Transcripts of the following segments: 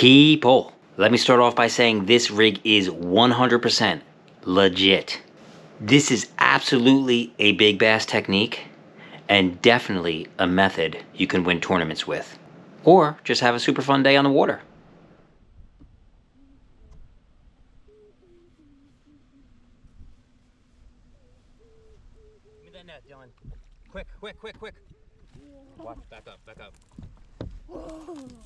People, let me start off by saying this rig is 100% legit. This is absolutely a big bass technique and definitely a method you can win tournaments with. Or just have a super fun day on the water. Give me that net, Dylan. Quick, quick, quick, quick. Watch, back up, back up. Oh my.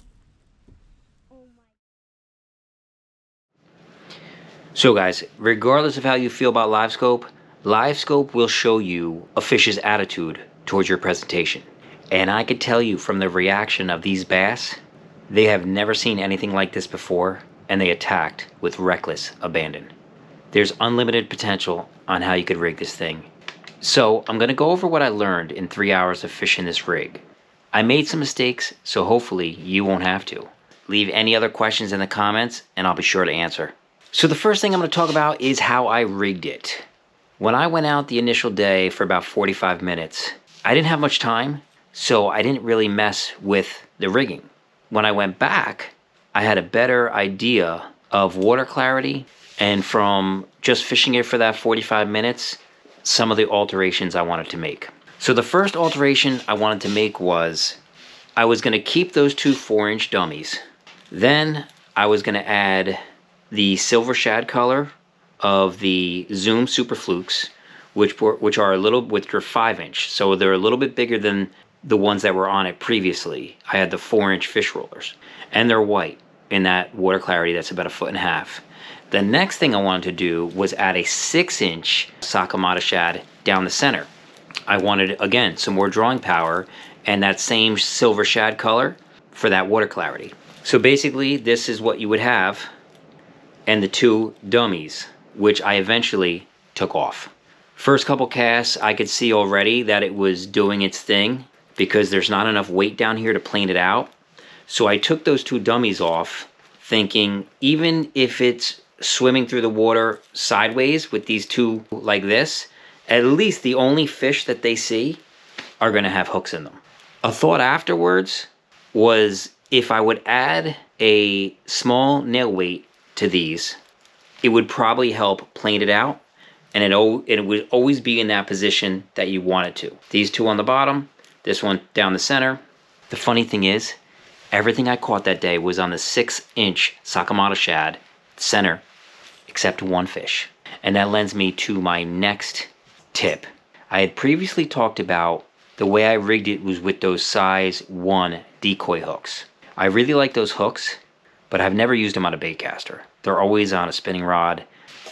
So guys, regardless of how you feel about live scope will show you a fish's attitude towards your presentation. And I could tell you from the reaction of these bass, they have never seen anything like this before, and they attacked with reckless abandon. There's unlimited potential on how you could rig this thing. So I'm gonna go over what I learned in 3 hours of fishing this rig. I made some mistakes, so hopefully you won't have to. Leave any other questions in the comments and I'll be sure to answer. So the first thing I'm going to talk about is how I rigged it. When I went out the initial day for about 45 minutes, I didn't have much time, so I didn't really mess with the rigging. When I went back, I had a better idea of water clarity, and from just fishing it for that 45 minutes, some of the alterations I wanted to make. So the first alteration I wanted to make was, I was going to keep those two 4-inch dummies. Then I was going to add the silver shad color of the Zoom Super Flukes, which are 5-inch, so they're a little bit bigger than the ones that were on it previously. I had the 4-inch fish rollers, and they're white in that water clarity that's about 1.5 feet. The next thing I wanted to do was add a 6-inch sakamata shad down the center. I wanted, again, some more drawing power and that same silver shad color for that water clarity. So basically, this is what you would have, and the two dummies, which I eventually took off. First couple casts, I could see already that it was doing its thing because there's not enough weight down here to plane it out. So I took those two dummies off, thinking even if it's swimming through the water sideways with these two like this, at least the only fish that they see are going to have hooks in them. A thought afterwards was, if I would add a small nail weight to these, it would probably help plane it out, and it would always be in that position that you want it to. These two on the bottom, this one down the center. The funny thing is, everything I caught that day was on the 6-inch sakamata shad center, except one fish. And that lends me to my next tip. I had previously talked about the way I rigged it was with those size 1 decoy hooks. I really like those hooks, but I've never used them on a bait caster. They're always on a spinning rod.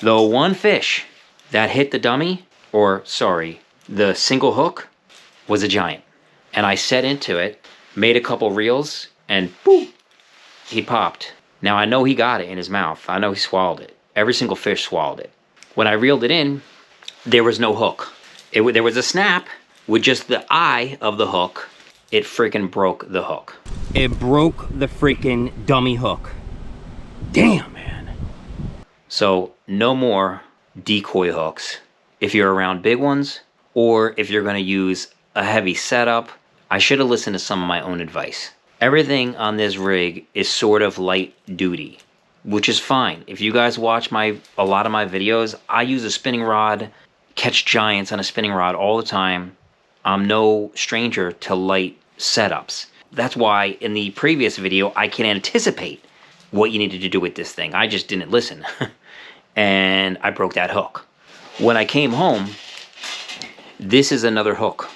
The one fish that hit the dummy, the single hook, was a giant. And I set into it, made a couple reels, and boom, he popped. Now I know he got it in his mouth. I know he swallowed it. Every single fish swallowed it. When I reeled it in, there was no hook. There was a snap with just the eye of the hook. It freaking broke the hook. It broke the freaking dummy hook. Damn, man. So no more decoy hooks. If you're around big ones, or if you're going to use a heavy setup, I should have listened to some of my own advice. Everything on this rig is sort of light duty, which is fine. If you guys watch a lot of my videos, I use a spinning rod, catch giants on a spinning rod all the time. I'm no stranger to light setups. That's why in the previous video, I can anticipate what you needed to do with this thing. I just didn't listen. And I broke that hook. When I came home, this is another hook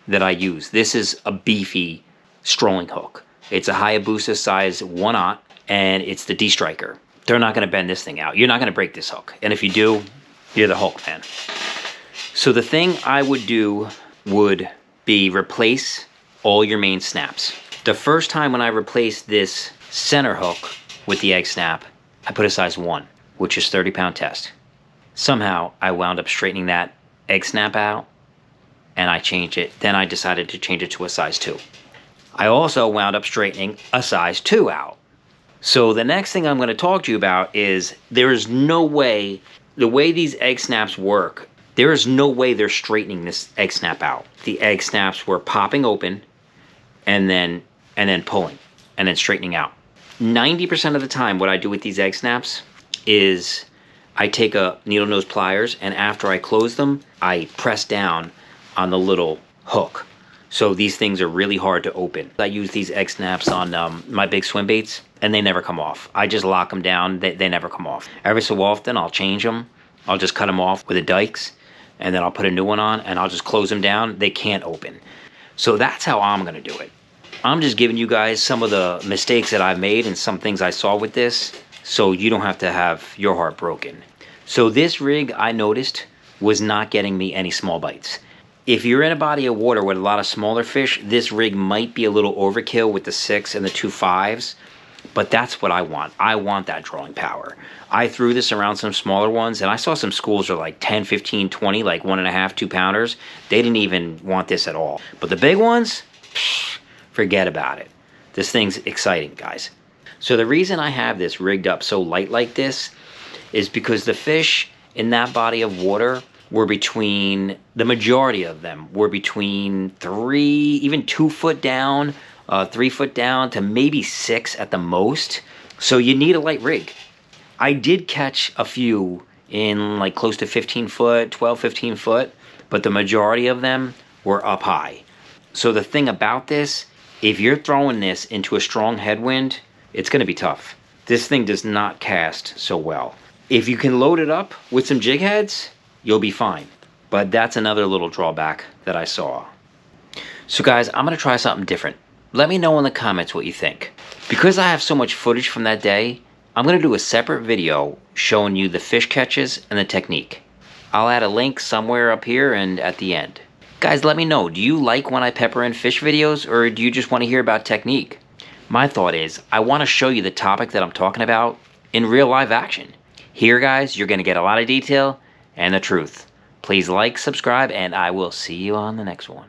that I use. This is a beefy strolling hook. It's a Hayabusa size 1/0, and it's the D-Striker. They're not going to bend this thing out. You're not going to break this hook. And if you do, you're the Hulk, man. So the thing I would do would be replace all your main snaps. The first time when I replaced this center hook with the egg snap, I put a size 1, which is 30-pound test. Somehow I wound up straightening that egg snap out, and I changed it. Then I decided to change it to a size 2. I also wound up straightening a size 2 out. So the next thing I'm going to talk to you about is, there is no way, the way these egg snaps work, there is no way they're straightening this egg snap out. The egg snaps were popping open and then pulling and then straightening out. 90% of the time, what I do with these egg snaps is I take a needle nose pliers, and after I close them, I press down on the little hook. So these things are really hard to open. I use these egg snaps on my big swim baits, and they never come off. I just lock them down, they never come off. Every so often, I'll change them. I'll just cut them off with the dikes, and then I'll put a new one on, and I'll just close them down. They can't open. So that's how I'm gonna do it. I'm just giving you guys some of the mistakes that I've made and some things I saw with this, so you don't have to have your heart broken. So this rig, I noticed, was not getting me any small bites. If you're in a body of water with a lot of smaller fish, this rig might be a little overkill with the 6 and the 2 5s, but that's what I want. I want that drawing power. I threw this around some smaller ones, and I saw some schools are like 10, 15, 20, like 1.5, 2 pounders. They didn't even want this at all. But the big ones, forget about it. This thing's exciting, guys. So the reason I have this rigged up so light like this is because the fish in that body of water were between, the majority of them were between 3, even 2 foot down, 3 foot down to maybe 6 at the most. So you need a light rig. I did catch a few in like close to 15 foot, 12, 15 foot, but the majority of them were up high. So the thing about this, if you're throwing this into a strong headwind, it's going to be tough. This thing does not cast so well. If you can load it up with some jig heads, you'll be fine. But that's another little drawback that I saw. So guys, I'm going to try something different. Let me know in the comments what you think. Because I have so much footage from that day, I'm going to do a separate video showing you the fish catches and the technique. I'll add a link somewhere up here and at the end. Guys, let me know, do you like when I pepper in fish videos, or do you just want to hear about technique? My thought is, I want to show you the topic that I'm talking about in real live action. Here, guys, you're going to get a lot of detail and the truth. Please like, subscribe, and I will see you on the next one.